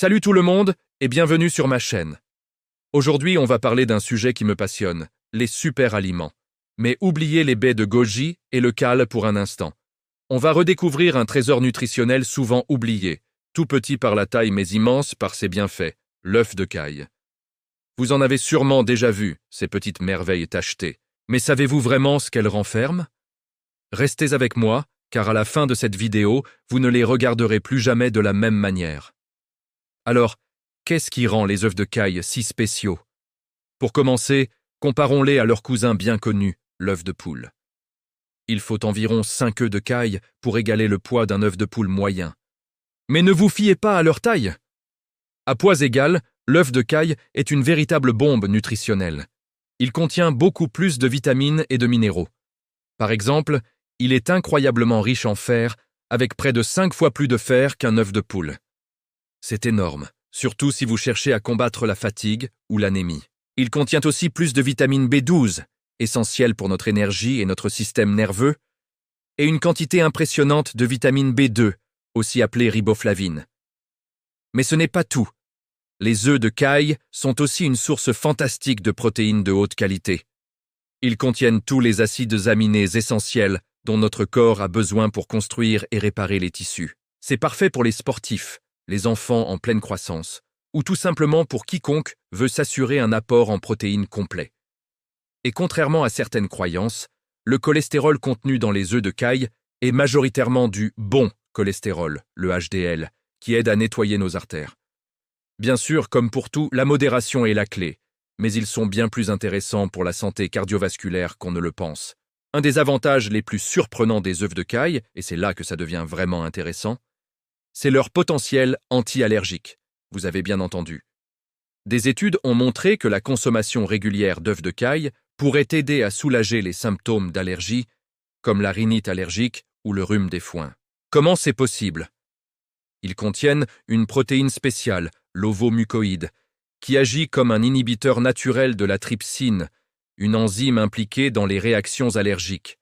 Salut tout le monde et bienvenue sur ma chaîne. Aujourd'hui, on va parler d'un sujet qui me passionne, les super aliments. Mais oubliez les baies de goji et le cal pour un instant. On va redécouvrir un trésor nutritionnel souvent oublié, tout petit par la taille mais immense par ses bienfaits, l'œuf de caille. Vous en avez sûrement déjà vu, ces petites merveilles tachetées. Mais savez-vous vraiment ce qu'elles renferment? Restez avec moi, car à la fin de cette vidéo, vous ne les regarderez plus jamais de la même manière. Alors, qu'est-ce qui rend les œufs de caille si spéciaux? Pour commencer, comparons-les à leur cousin bien connu, l'œuf de poule. Il faut environ 5 œufs de caille pour égaler le poids d'un œuf de poule moyen. Mais ne vous fiez pas à leur taille. À poids égal, l'œuf de caille est une véritable bombe nutritionnelle. Il contient beaucoup plus de vitamines et de minéraux. Par exemple, il est incroyablement riche en fer, avec près de 5 fois plus de fer qu'un œuf de poule. C'est énorme, surtout si vous cherchez à combattre la fatigue ou l'anémie. Il contient aussi plus de vitamine B12, essentielle pour notre énergie et notre système nerveux, et une quantité impressionnante de vitamine B2, aussi appelée riboflavine. Mais ce n'est pas tout. Les œufs de caille sont aussi une source fantastique de protéines de haute qualité. Ils contiennent tous les acides aminés essentiels dont notre corps a besoin pour construire et réparer les tissus. C'est parfait pour les sportifs, les enfants en pleine croissance, ou tout simplement pour quiconque veut s'assurer un apport en protéines complet. Et contrairement à certaines croyances, le cholestérol contenu dans les œufs de caille est majoritairement du bon cholestérol, le HDL, qui aide à nettoyer nos artères. Bien sûr, comme pour tout, la modération est la clé, mais ils sont bien plus intéressants pour la santé cardiovasculaire qu'on ne le pense. Un des avantages les plus surprenants des œufs de caille, et c'est là que ça devient vraiment intéressant, c'est leur potentiel anti-allergique. Vous avez bien entendu. Des études ont montré que la consommation régulière d'œufs de caille pourrait aider à soulager les symptômes d'allergie, comme la rhinite allergique ou le rhume des foins. Comment c'est possible? Ils contiennent une protéine spéciale, l'ovomucoïde, qui agit comme un inhibiteur naturel de la trypsine, une enzyme impliquée dans les réactions allergiques.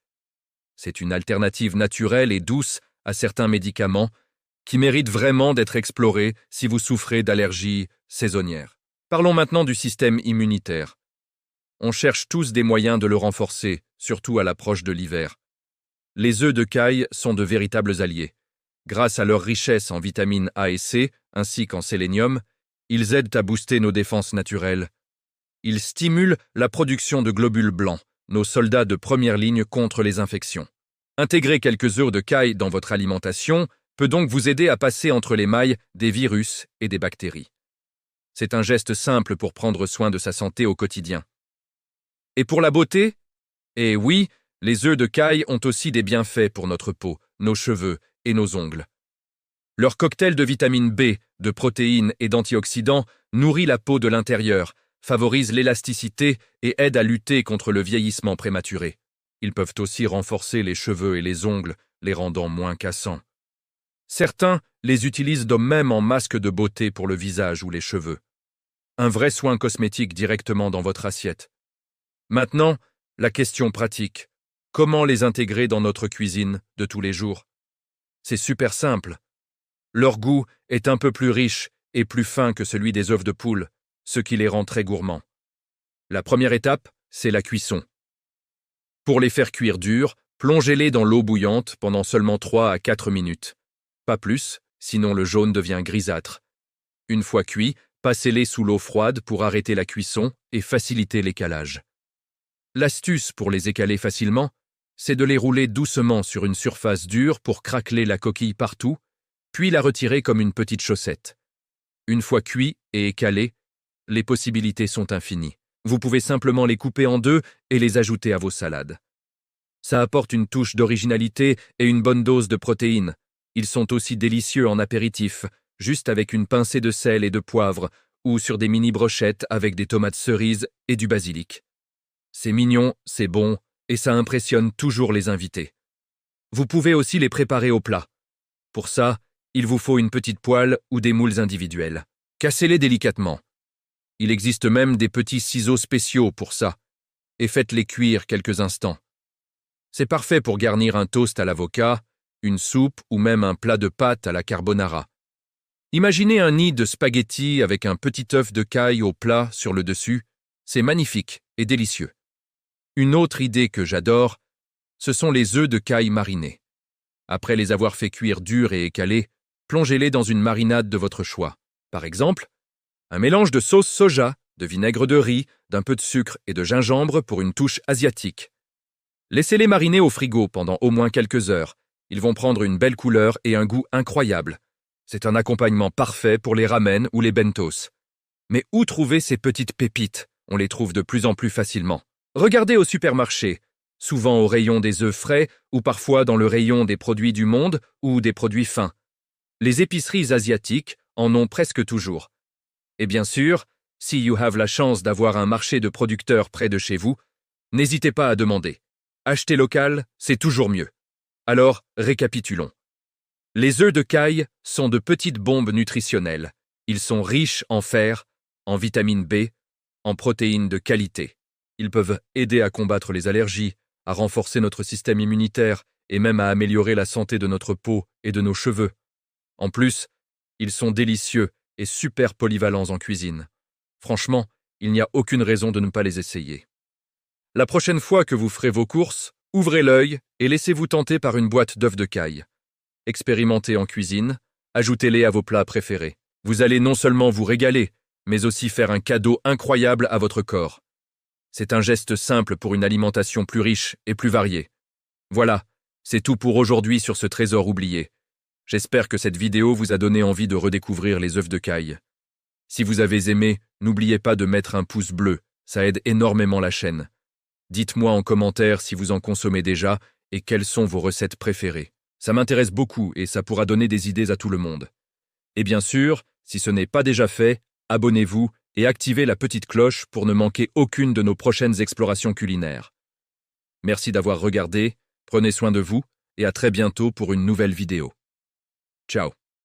C'est une alternative naturelle et douce à certains médicaments qui mérite vraiment d'être exploré si vous souffrez d'allergies saisonnières. Parlons maintenant du système immunitaire. On cherche tous des moyens de le renforcer, surtout à l'approche de l'hiver. Les œufs de caille sont de véritables alliés. Grâce à leur richesse en vitamines A et C, ainsi qu'en sélénium, ils aident à booster nos défenses naturelles. Ils stimulent la production de globules blancs, nos soldats de première ligne contre les infections. Intégrer quelques œufs de caille dans votre alimentation peut donc vous aider à passer entre les mailles des virus et des bactéries. C'est un geste simple pour prendre soin de sa santé au quotidien. Et pour la beauté? Eh oui, les œufs de caille ont aussi des bienfaits pour notre peau, nos cheveux et nos ongles. Leur cocktail de vitamine B, de protéines et d'antioxydants nourrit la peau de l'intérieur, favorise l'élasticité et aide à lutter contre le vieillissement prématuré. Ils peuvent aussi renforcer les cheveux et les ongles, les rendant moins cassants. Certains les utilisent même en masque de beauté pour le visage ou les cheveux. Un vrai soin cosmétique directement dans votre assiette. Maintenant, la question pratique. Comment les intégrer dans notre cuisine de tous les jours? C'est super simple. Leur goût est un peu plus riche et plus fin que celui des œufs de poule, ce qui les rend très gourmands. La première étape, c'est la cuisson. Pour les faire cuire durs, plongez-les dans l'eau bouillante pendant seulement 3 à 4 minutes. Pas plus, sinon le jaune devient grisâtre. Une fois cuits, passez-les sous l'eau froide pour arrêter la cuisson et faciliter l'écalage. L'astuce pour les écaler facilement, c'est de les rouler doucement sur une surface dure pour craqueler la coquille partout, puis la retirer comme une petite chaussette. Une fois cuits et écalés, les possibilités sont infinies. Vous pouvez simplement les couper en deux et les ajouter à vos salades. Ça apporte une touche d'originalité et une bonne dose de protéines. Ils sont aussi délicieux en apéritif, juste avec une pincée de sel et de poivre, ou sur des mini-brochettes avec des tomates cerises et du basilic. C'est mignon, c'est bon, et ça impressionne toujours les invités. Vous pouvez aussi les préparer au plat. Pour ça, il vous faut une petite poêle ou des moules individuels. Cassez-les délicatement. Il existe même des petits ciseaux spéciaux pour ça, et faites-les cuire quelques instants. C'est parfait pour garnir un toast à l'avocat, une soupe ou même un plat de pâtes à la carbonara. Imaginez un nid de spaghettis avec un petit œuf de caille au plat sur le dessus. C'est magnifique et délicieux. Une autre idée que j'adore, ce sont les œufs de caille marinés. Après les avoir fait cuire durs et écalés, plongez-les dans une marinade de votre choix. Par exemple, un mélange de sauce soja, de vinaigre de riz, d'un peu de sucre et de gingembre pour une touche asiatique. Laissez-les mariner au frigo pendant au moins quelques heures. Ils vont prendre une belle couleur et un goût incroyable. C'est un accompagnement parfait pour les ramen ou les bentos. Mais où trouver ces petites pépites? On les trouve de plus en plus facilement. Regardez au supermarché, souvent au rayon des œufs frais ou parfois dans le rayon des produits du monde ou des produits fins. Les épiceries asiatiques en ont presque toujours. Et bien sûr, si you have la chance d'avoir un marché de producteurs près de chez vous, n'hésitez pas à demander. Acheter local, c'est toujours mieux. Alors, récapitulons. Les œufs de caille sont de petites bombes nutritionnelles. Ils sont riches en fer, en vitamine B, en protéines de qualité. Ils peuvent aider à combattre les allergies, à renforcer notre système immunitaire et même à améliorer la santé de notre peau et de nos cheveux. En plus, ils sont délicieux et super polyvalents en cuisine. Franchement, il n'y a aucune raison de ne pas les essayer. La prochaine fois que vous ferez vos courses, ouvrez l'œil et laissez-vous tenter par une boîte d'œufs de caille. Expérimentez en cuisine, ajoutez-les à vos plats préférés. Vous allez non seulement vous régaler, mais aussi faire un cadeau incroyable à votre corps. C'est un geste simple pour une alimentation plus riche et plus variée. Voilà, c'est tout pour aujourd'hui sur ce trésor oublié. J'espère que cette vidéo vous a donné envie de redécouvrir les œufs de caille. Si vous avez aimé, n'oubliez pas de mettre un pouce bleu, ça aide énormément la chaîne. Dites-moi en commentaire si vous en consommez déjà et quelles sont vos recettes préférées. Ça m'intéresse beaucoup et ça pourra donner des idées à tout le monde. Et bien sûr, si ce n'est pas déjà fait, abonnez-vous et activez la petite cloche pour ne manquer aucune de nos prochaines explorations culinaires. Merci d'avoir regardé, prenez soin de vous et à très bientôt pour une nouvelle vidéo. Ciao.